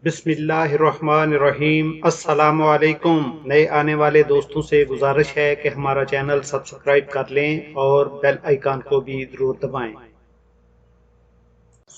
بسم الرحمن الرحیم۔ السلام علیکم۔ نئے آنے والے دوستوں سے گزارش ہے کہ ہمارا چینل سبسکرائب کر لیں اور بیل آئیکن کو بھی ضرور دبائیں۔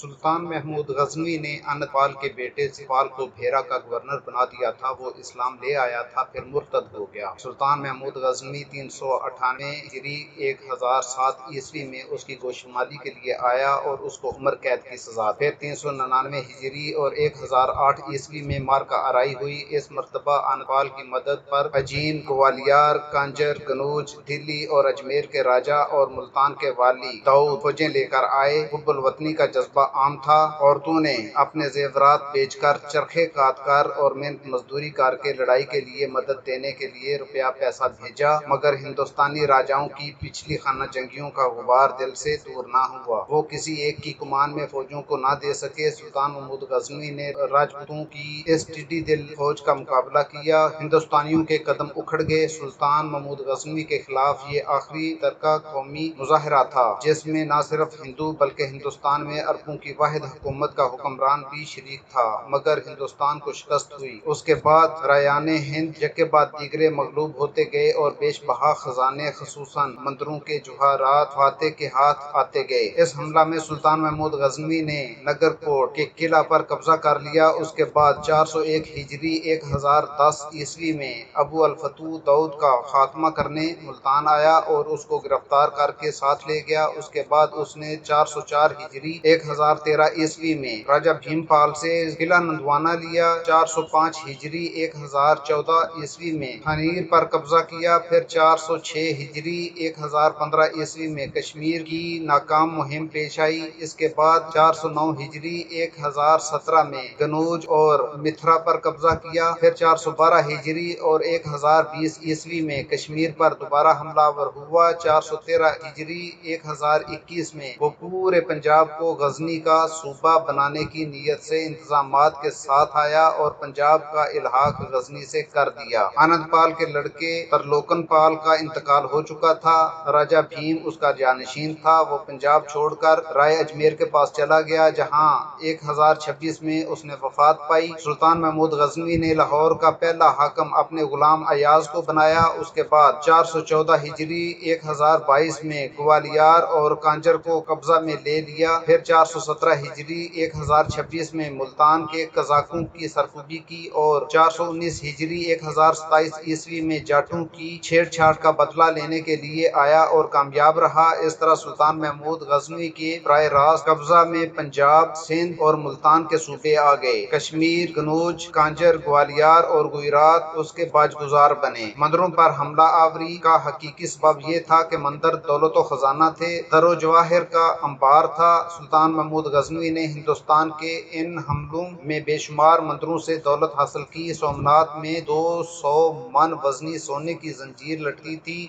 سلطان محمود غزنوی نے انتپال کے بیٹے سپال کو بھیرا کا گورنر بنا دیا تھا۔ وہ اسلام لے آیا تھا پھر مرتد ہو گیا۔ سلطان محمود غزنوی 398 ہجری 1007 عیسوی میں اس کی گوشمالی کے لیے آیا اور اس کو عمر قید کی سزا، پھر 399 ہجری اور 1008 عیسوی میں مارکا آرائی ہوئی۔ اس مرتبہ انتپال کی مدد پر اجین، گوالیار، کانجر، کنوج، دلی اور اجمیر کے راجہ اور ملتان کے والی داؤد فوجیں لے کر آئے۔ حب الوطنی کا جذبہ عام تھا۔ عورتوں نے اپنے زیورات بیچ کر، چرخے کاٹ کر اور محنت مزدوری کر کے لڑائی کے لیے مدد دینے کے لیے روپیہ پیسہ بھیجا، مگر ہندوستانی راجاؤں کی پچھلی خانہ جنگیوں کا غبار دل سے دور نہ ہوا۔ وہ کسی ایک کی کمان میں فوجوں کو نہ دے سکے۔ سلطان محمود غزنوی نے راجپوتوں کی اس ٹڈی دل فوج کا مقابلہ کیا۔ ہندوستانیوں کے قدم اکھڑ گئے۔ سلطان محمود غزنوی کے خلاف یہ آخری ترکہ قومی مظاہرہ تھا جس میں نہ صرف ہندو بلکہ ہندوستان میں عربوں کی واحد حکومت کا حکمران بھی شریک تھا، مگر ہندوستان کو شکست ہوئی۔ اس کے بعد رایان ہند یکے بعد دیگرے مغلوب ہوتے گئے اور بیش بہا خزانے خصوصاً مندروں کے جواہرات فاتح کے ہاتھ آتے گئے۔ اس حملہ میں سلطان محمود غزنوی نے نگر کوٹ کے قلعہ پر قبضہ کر لیا۔ اس کے بعد 401 ہجری 1010 عیسوی میں ابو الفتوح داؤد کا خاتمہ کرنے ملتان آیا اور اس کو گرفتار کر کے ساتھ لے گیا۔ اس کے بعد اس نے 404 ہجری 1013 عیسوی میں راجہ بھیم پال سے قلعہ نندوانا لیا۔ 405 ہجری 1014 عیسوی میں ہانیر پر قبضہ کیا۔ پھر 406 ہجری 1015 عیسوی میں کشمیر کی ناکام مہم پیش آئی۔ اس کے بعد 409 ہجری 1017 میں کنوج اور متھرا پر قبضہ کیا۔ پھر 412 ہجری اور 1020 عیسوی میں کشمیر پر دوبارہ حملہ آور ہوا۔ 413 ہجری 1021 میں وہ پورے پنجاب کو غزنی کا صوبہ بنانے کی نیت سے انتظامات کے ساتھ آیا اور پنجاب کا الحاق غزنی سے کر دیا۔ انندپال کے لڑکے ترلوکن پال کا انتقال ہو چکا تھا۔ راجہ بھیم اس کا جانشین تھا۔ وہ پنجاب چھوڑ کر رائے اجمیر کے پاس چلا گیا جہاں 1026 میں اس نے وفات پائی۔ سلطان محمود غزنوی نے لاہور کا پہلا حاکم اپنے غلام ایاز کو بنایا۔ اس کے بعد 414 ہجری 1022 میں گوالیار اور کانجر کو قبضہ میں لے لیا۔ پھر 417 ہجری 1026 میں ملتان کے قزاقوں کی سرکوبی کی اور 419 ہجری 1027 عیسوی میں جاٹوں کی چھیڑ چھاڑ کا بدلہ لینے کے لیے آیا اور کامیاب رہا۔ اس طرح سلطان محمود غزنوی کے براہ راست قبضہ میں پنجاب، سندھ اور ملتان کے صوبے آ گئے۔ کشمیر، کنوج، کانجر، گوالیار اور گجرات اس کے باج گزار بنے۔ مندروں پر حملہ آوری کا حقیقی سبب یہ تھا کہ مندر دولت و خزانہ تھے، زر و جواہر کا انبار تھا۔ سلطان محمود غزنوی نے ہندوستان کے ان حملوں میں بے شمار مندروں سے دولت حاصل کی۔ سومنات میں 200 من وزنی سونے کی زنجیر لٹکی تھی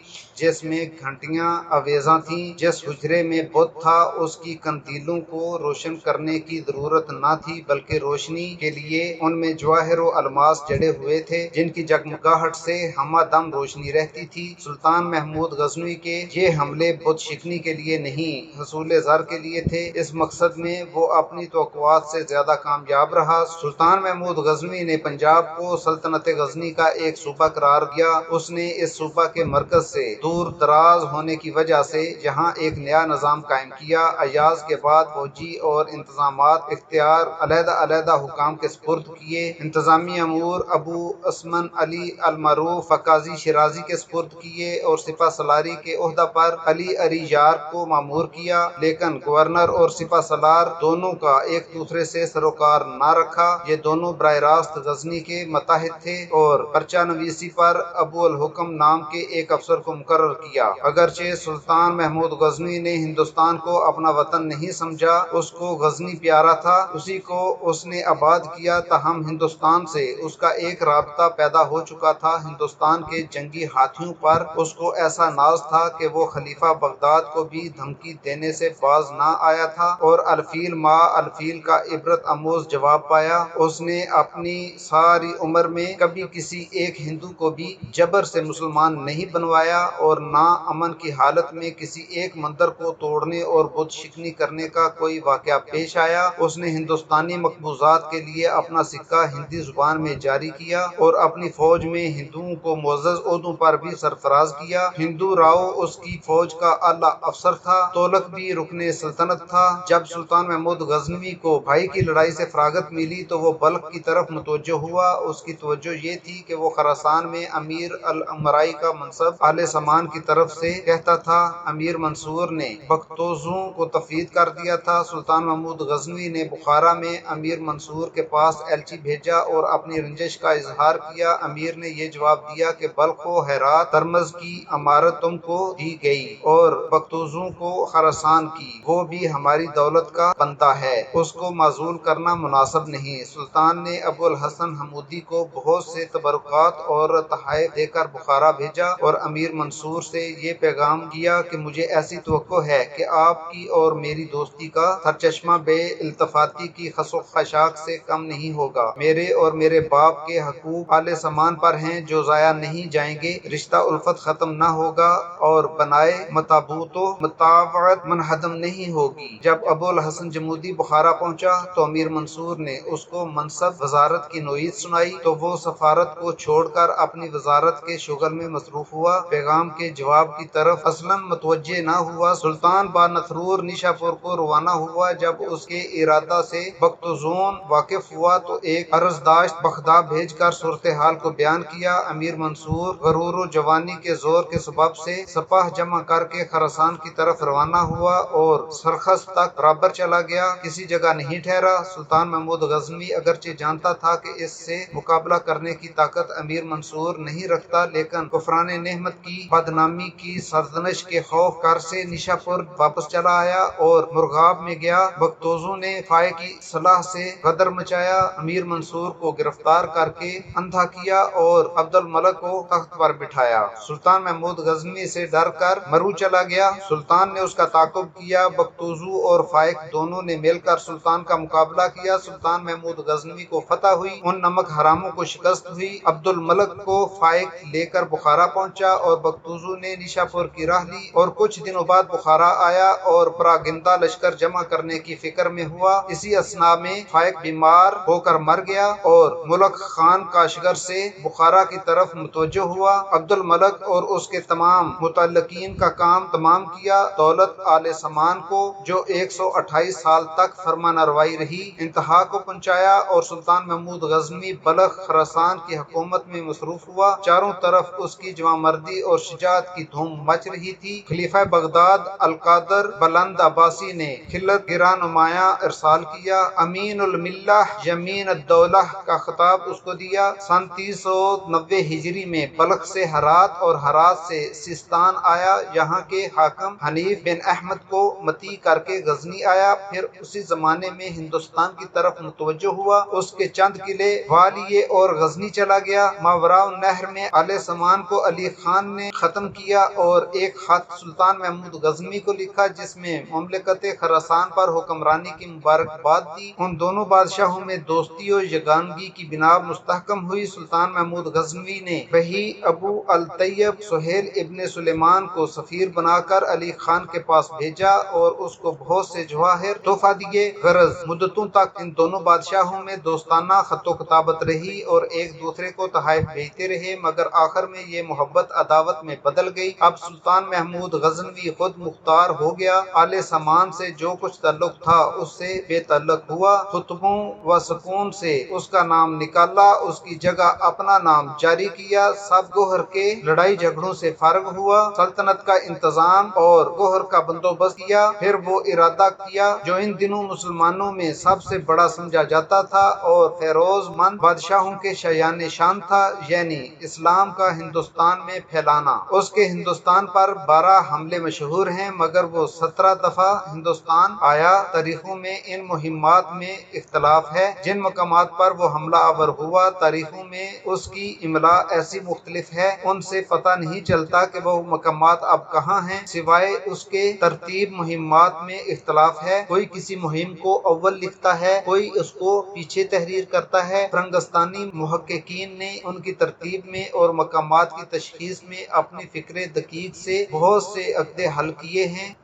جس میں گھنٹیاں آویزاں تھیں۔ جس حجرے میں بت تھا اس کی قندیلوں کو روشن کرنے کی ضرورت نہ تھی بلکہ روشنی کے لیے ان میں جواہر و الماس جڑے ہوئے تھے جن کی جگمگاہٹ سے ہمہ دم روشنی رہتی تھی۔ سلطان محمود غزنوی کے یہ حملے بت شکنی کے لیے نہیں، حصول زر کے لیے تھے۔ اس مقصد میں وہ اپنی توقعات سے زیادہ کامیاب رہا۔ سلطان محمود غزنوی نے پنجاب کو سلطنت غزنی کا ایک صوبہ قرار دیا۔ اس نے اس صوبہ کے مرکز سے دور دراز ہونے کی وجہ سے یہاں ایک نیا نظام قائم کیا۔ ایاز کے بعد فوجی اور انتظامات اختیار علیحدہ علیحدہ حکام کے سپرد کیے۔ انتظامی امور ابو عثمان علی المعروف فقازی شیرازی کے سپرد کیے اور سپہ سالاری کے عہدہ پر علی عری یار کو مامور کیا، لیکن گورنر اور سپہ سالار دونوں کا ایک دوسرے سے سروکار نہ رکھا۔ یہ دونوں براہ راست غزنی کے متحد تھے اور پرچہ نویسی پر ابو الحکم نام کے ایک افسر کو مقرر کیا۔ اگرچہ سلطان محمود غزنوی نے ہندوستان کو اپنا وطن نہیں سمجھا، اس کو غزنی پیارا تھا، اسی کو اس نے آباد کیا، تاہم ہندوستان سے اس کا ایک رابطہ پیدا ہو چکا تھا۔ ہندوستان کے جنگی ہاتھیوں پر اس کو ایسا ناز تھا کہ وہ خلیفہ بغداد کو بھی دھمکی دینے سے باز نہ آیا تھا اور الفیل ما الفیل کا عبرت آموز جواب پایا۔ اس نے اپنی ساری عمر میں کبھی کسی ایک ہندو کو بھی جبر سے مسلمان نہیں بنوایا اور نہ امن کی حالت میں کسی ایک مندر کو توڑنے اور بت شکنی کرنے کا کوئی واقعہ پیش آیا۔ اس نے ہندوستانی مقبوضات کے لیے اپنا سکہ ہندی زبان میں جاری کیا اور اپنی فوج میں ہندوؤں کو معزز عہدوں پر بھی سرفراز کیا۔ ہندو راؤ اس کی فوج کا اعلیٰ افسر تھا۔ تغلق بھی رکن سلطنت تھا۔ جب سلطان محمود غزنوی کو بھائی کی لڑائی سے فراغت ملی تو وہ بلخ کی طرف متوجہ ہوا۔ اس کی توجہ یہ تھی کہ وہ خراسان میں امیر الامرائی کا منصب آل سمان کی طرف سے کہتا تھا۔ امیر منصور نے بگتوزوں کو تفویض کر دیا تھا۔ سلطان محمود غزنوی نے بخارا میں امیر منصور کے پاس ایلچی بھیجا اور اپنی رنجش کا اظہار کیا۔ امیر نے یہ جواب دیا کہ بلخ و ہرات ترمز کی امارت تم کو دی گئی اور بگتوزوں کو خراسان کی، وہ بھی ہماری دولت کا بندہ ہے، اس کو معزول کرنا مناسب نہیں۔ سلطان نے ابو الحسن حمودی کو بہت سے تبرکات اور تحائف دے کر بخارا بھیجا اور امیر منصور سے یہ پیغام کیا کہ مجھے ایسی توقع ہے کہ آپ کی اور میری دوستی کا سرچشمہ بے التفاتی کی خس و خاشاک سے کم نہیں ہوگا۔ میرے اور میرے باپ کے حقوق آل سمان پر ہیں جو ضائع نہیں جائیں گے، رشتہ الفت ختم نہ ہوگا اور بنائے متابوت و مطاوعت منہدم نہیں ہوگی۔ جب ابو الحسن جمودی بخارا پہنچا تو امیر منصور نے اس کو منصب وزارت کی نوعیت سنائی تو وہ سفارت کو چھوڑ کر اپنی وزارت کے شغل میں مصروف ہوا، پیغام کے جواب کی طرف اصلاً متوجہ نہ ہوا۔ سلطان با نتھرور نیشاپور کو روانہ ہوا۔ جب اس کے ارادہ سے بگتوزون واقف ہوا تو ایک عرضداشت بغداد بھیج کر صورتحال کو بیان کیا۔ امیر منصور غرور و جوانی کے زور کے سبب سے سپاہ جمع کر کے خراسان کی طرف روانہ ہوا اور سرخس تک برابر چلا گیا، کسی جگہ نہیں ٹھہرا۔ سلطان محمود غزنوی اگرچہ جانتا تھا کہ اس سے مقابلہ کرنے کی طاقت امیر منصور نہیں رکھتا، لیکن کفران نعمت کی بدنامی کی سرزنش کے خوف کر سے نیشاپور واپس چلا آیا اور مرغاب میں گیا۔ بگتوزوں نے فائق کی صلاح سے غدر مچایا، امیر منصور کو گرفتار کر کے اندھا کیا اور عبد الملک کو تخت پر بٹھایا۔ سلطان محمود غزنوی سے ڈر کر مرو چلا گیا۔ سلطان نے اس کا تعاقب کیا۔ بگتوزو اور فائق دونوں نے مل کر سلطان کا مقابلہ کیا۔ سلطان محمود غزنوی کو فتح ہوئی، ان نمک حراموں کو شکست ہوئی۔ عبد الملک کو فائق لے کر بخارا پہنچا اور بگتوزو نے نیشاپور کی راہ لی اور کچھ دنوں بعد بخارا آیا اور پراگندہ لشکر جمع کرنے کی فکر میں ہوا۔ اسی اثناء میں فائق بیمار ہو کر مر گیا اور ملک خان کاشغر سے بخارا کی طرف متوجہ ہوا۔ عبد الملک اور اس کے تمام متعلقین کا کام تمام کیا۔ دولت آل سمان کو جو 128 سال تک فرمانروائی رہی، انتہا کو پہنچایا اور سلطان محمود غزنوی بلخ خراسان کی حکومت میں مصروف ہوا۔ چاروں طرف اس کی جوانمردی اور شجاعت کی دھوم مچ رہی تھی۔ خلیفہ بغداد القادر بلند عباسی نے خلعت گراں نمایاں ارسال کیا۔ امین الملہ یمین الدولہ کا خطاب اس کو دیا۔ سن 390 ہجری میں بلخ سے ہرات اور ہرات سے سیستان آیا۔ یہاں کے حاکم حنیف بن احمد کو مطیع کر کے غزنی آیا، پھر اسی زمانے میں ہندوستان کی طرف متوجہ ہوا۔ اس کے چند قلعے وا لیے اور غزنی چلا گیا۔ ماوراء النہر میں آل سمان کو علی خان نے ختم کیا اور ایک خط سلطان محمود غزنوی کو لکھا جس میں مملکت خراسان پر حکمرانی کی مبارکباد دی۔ ان دونوں بادشاہوں میں دوستی و یگانگی کی بنا مستحکم ہوئی۔ سلطان محمود غزنوی نے وہی ابو الطیب سہیل ابن سلیمان کو سفیر بنا کر علی خان کے پاس بھیجا اور اس کو بہت سے جواہر تحفہ دیے۔ غرض مدتوں تک ان دونوں بادشاہوں میں دوستانہ خط و کتابت رہی اور ایک دوسرے کو تحائف بھیجتے رہے، مگر آخر میں یہ محبت عداوت میں بدل گئی۔ اب سلطان محمود غزنوی خود مختار ہو گیا، آل سمان سے جو کچھ تعلق تھا اس سے بے تعلق ہوا، خطبوں و سکون سے اس کا نام نکالا، اس کی جگہ اپنا نام جاری کیا، سب گوہر کے لڑائی جھگڑوں سے فارغ ہوا، سلطنت کا انتظام اور گوہر کا بندوبست کیا۔ پھر وہ ارادہ کیا جو ان دنوں مسلمانوں میں سب سے بڑا سمجھا جاتا تھا اور فیروز مند بادشاہوں کے شایان شان تھا، یعنی اسلام کا ہندوستان میں پھیلانا۔ اس کے ہندوستان پر 12 حملے مشہور ہیں، مگر وہ 17 دفعہ ہندوستان آیا۔ تاریخوں میں ان مہمات میں اختلاف ہے، جن مقامات پر وہ حملہ آور ہوا تاریخوں میں اس کی املا ایسی مختلف ہے، ان سے پتہ نہیں چلتا کہ وہ مقامات اب کہاں ہیں، سوائے اس کے ترتیب مہمات میں اختلاف اختلاف ہے، کوئی کسی مہم کو اول لکھتا ہے، کوئی اس کو پیچھے تحریر کرتا ہے۔ فرنگستانی محققین نے ان کی ترتیب میں اور مقامات کی تشخیص میں اپنی فکر دقیق سے بہت سے عقدے حل کیے ہیں۔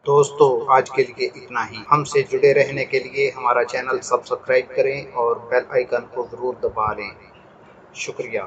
دوستو، آج کے لیے اتنا ہی۔ ہم سے جڑے رہنے کے لیے ہمارا چینل سبسکرائب کریں اور بیل آئیکن کو ضرور دبا لیں۔ شکریہ۔